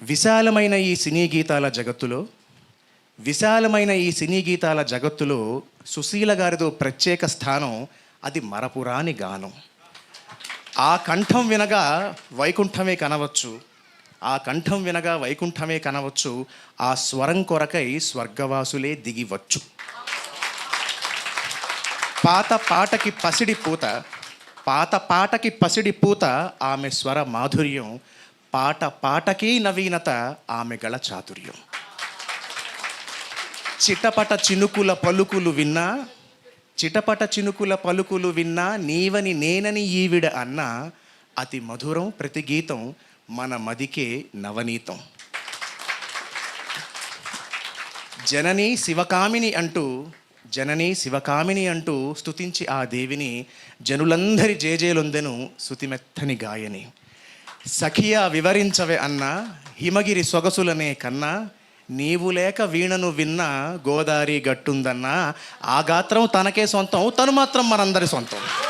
విశాలమైన ఈ సినీ గీతాల జగత్తులో సుశీల గారిదో ప్రత్యేక స్థానం. అది మరపురాని గానం. ఆ కంఠం వినగా వైకుంఠమే కనవచ్చు. ఆ స్వరం కొరకై స్వర్గవాసులే దిగివచ్చు. పాత పాటకి పసిడి పూత ఆమె స్వర మాధుర్యం. పాటకి నవీనత ఆమె గళ చాతుర్యం. చిటపట చినుకుల పలుకులు విన్నా నీవని నేనని ఈవిడ అన్న అతి మధురం ప్రతి గీతం మన మదికే నవనీతం. జననీ శివకామిని అంటూ స్తుతించి ఆ దేవిని జనులందరి జేజేలొందెను శృతిమెత్తని గాయని. సఖియా వివరించవే అన్న హిమగిరి సొగసులనే కన్నా నీవు లేక వీణను విన్నా గోదారి గట్టుందన్నా. ఆ గాత్రం తనకే సొంతం, తను మాత్రం మనందరి సొంతం.